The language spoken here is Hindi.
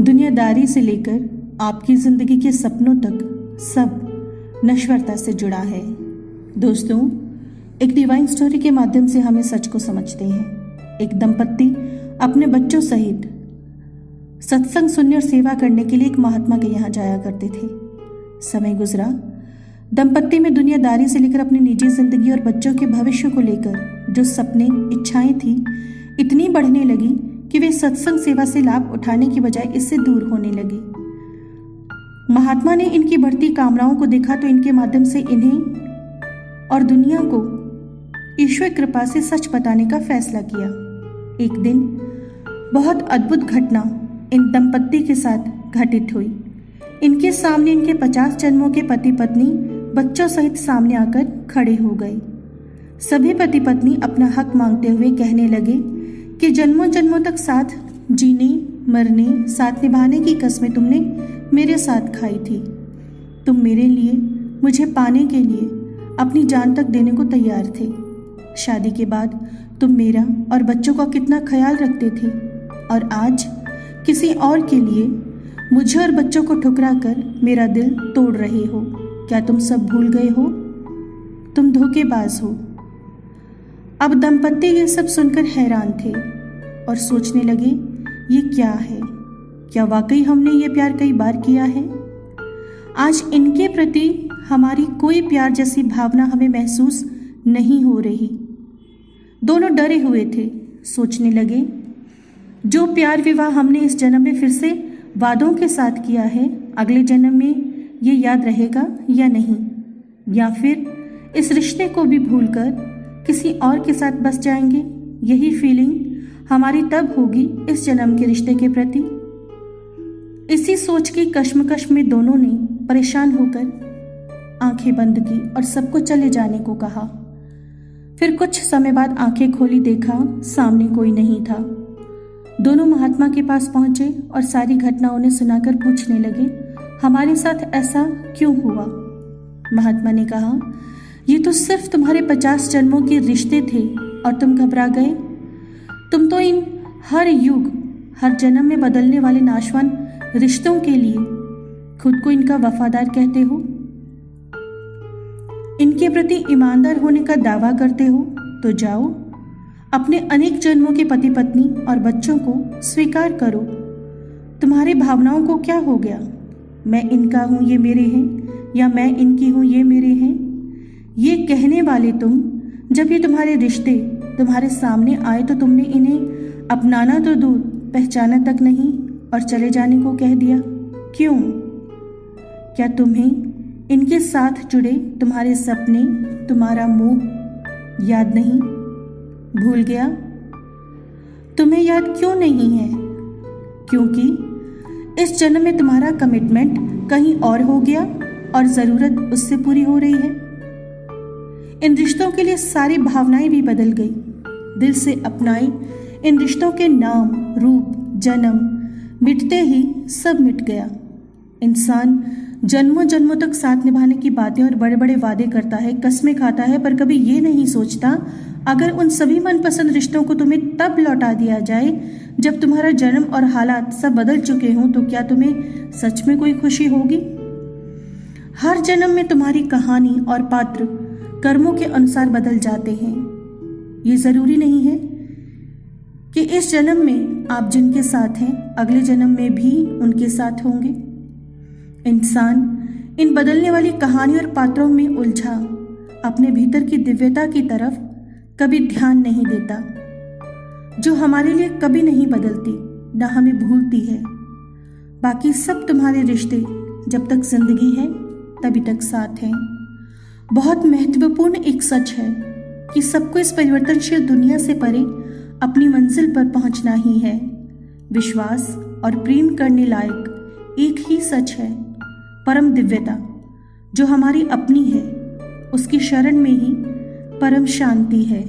दुनियादारी से लेकर आपकी ज़िंदगी के सपनों तक सब नश्वरता से जुड़ा है। दोस्तों, एक डिवाइन स्टोरी के माध्यम से हमें सच को समझते हैं। एक दंपत्ति अपने बच्चों सहित सत्संग सुनने और सेवा करने के लिए एक महात्मा के यहाँ जाया करते थे। समय गुजरा, दंपत्ति में दुनियादारी से लेकर अपनी निजी जिंदगी और बच्चों के भविष्य को लेकर जो सपने इच्छाएं थी इतनी बढ़ने लगी कि वे सत्संग सेवा से लाभ उठाने की बजाय इससे दूर होने लगे। महात्मा ने इनकी बढ़ती कामनाओं को देखा तो इनके माध्यम से इन्हें और दुनिया को ईश्वर कृपा से सच बताने का फैसला किया। एक दिन बहुत अद्भुत घटना इन दंपत्ति के साथ घटित हुई। इनके सामने इनके 50 जन्मों के पति पत्नी बच्चों सहित सामने आकर खड़े हो गए। सभी पति पत्नी अपना हक मांगते हुए कहने लगे कि जन्मों जन्मों तक साथ जीने मरने साथ निभाने की कसमें तुमने मेरे साथ खाई थी। तुम मेरे लिए मुझे पाने के लिए अपनी जान तक देने को तैयार थे। शादी के बाद तुम मेरा और बच्चों का कितना ख्याल रखते थे और आज किसी और के लिए मुझे और बच्चों को ठुकरा कर मेरा दिल तोड़ रहे हो। क्या तुम सब भूल गए हो? तुम धोखेबाज हो। अब दंपत्ति ये सब सुनकर हैरान थे और सोचने लगे, ये क्या है? क्या वाकई हमने ये प्यार कई बार किया है? आज इनके प्रति हमारी कोई प्यार जैसी भावना हमें महसूस नहीं हो रही। दोनों डरे हुए थे। सोचने लगे, जो प्यार विवाह हमने इस जन्म में फिर से वादों के साथ किया है, अगले जन्म में ये याद रहेगा या नहीं, या फिर इस रिश्ते को भी भूलकर किसी और के साथ बस जाएंगे। यही फीलिंग हमारी तब होगी इस जन्म के रिश्ते के प्रति। इसी सोच की कश्मकश में दोनों ने परेशान होकर आंखें बंद की और सबको चले जाने को कहा। फिर कुछ समय बाद आंखें खोली, देखा सामने कोई नहीं था। दोनों महात्मा के पास पहुंचे और सारी घटना उन्हें सुनाकर पूछने लगे, हमारे साथ ऐसा क्यों हुआ? महात्मा ने कहा, ये तो सिर्फ तुम्हारे 50 जन्मों के रिश्ते थे और तुम घबरा गए। तुम तो इन हर युग हर जन्म में बदलने वाले नाशवान रिश्तों के लिए खुद को इनका वफादार कहते हो, इनके प्रति ईमानदार होने का दावा करते हो। तो जाओ, अपने अनेक जन्मों के पति पत्नी और बच्चों को स्वीकार करो। तुम्हारी भावनाओं को क्या हो गया? मैं इनका हूं ये मेरे हैं, या मैं इनकी हूं ये मेरे हैं? ये कहने वाले तुम, जब ये तुम्हारे रिश्ते तुम्हारे सामने आए तो तुमने इन्हें अपनाना तो दूर पहचाना तक नहीं और चले जाने को कह दिया। क्यों? क्या तुम्हें इनके साथ जुड़े तुम्हारे सपने, तुम्हारा मोह याद नहीं? भूल गया? तुम्हें याद क्यों नहीं है? क्योंकि इस जन्म में तुम्हारा कमिटमेंट कहीं और हो गया और जरूरत उससे पूरी हो रही है। इन रिश्तों के लिए सारी भावनाएं भी बदल गई। दिल से अपनाए इन रिश्तों के नाम रूप जन्म मिटते ही सब मिट गया। इंसान जन्मों जन्मों तक साथ निभाने की बातें और बड़े बड़े वादे करता है, कस्में खाता है, पर कभी ये नहीं सोचता अगर उन सभी मनपसंद रिश्तों को तुम्हें तब लौटा दिया जाए जब तुम्हारा जन्म और हालात सब बदल चुके हों, तो क्या तुम्हें सच में कोई खुशी होगी? हर जन्म में तुम्हारी कहानी और पात्र कर्मों के अनुसार बदल जाते हैं। ये जरूरी नहीं है कि इस जन्म में आप जिनके साथ हैं अगले जन्म में भी उनके साथ होंगे। इंसान इन बदलने वाली कहानी और पात्रों में उलझा अपने भीतर की दिव्यता की तरफ कभी ध्यान नहीं देता, जो हमारे लिए कभी नहीं बदलती, ना हमें भूलती है। बाकी सब तुम्हारे रिश्ते जब तक जिंदगी है तभी तक साथ हैं। बहुत महत्वपूर्ण एक सच है कि सबको इस परिवर्तनशील दुनिया से परे अपनी मंजिल पर पहुंचना ही है। विश्वास और प्रेम करने लायक एक ही सच है, परम दिव्यता, जो हमारी अपनी है। उसकी शरण में ही परम शांति है।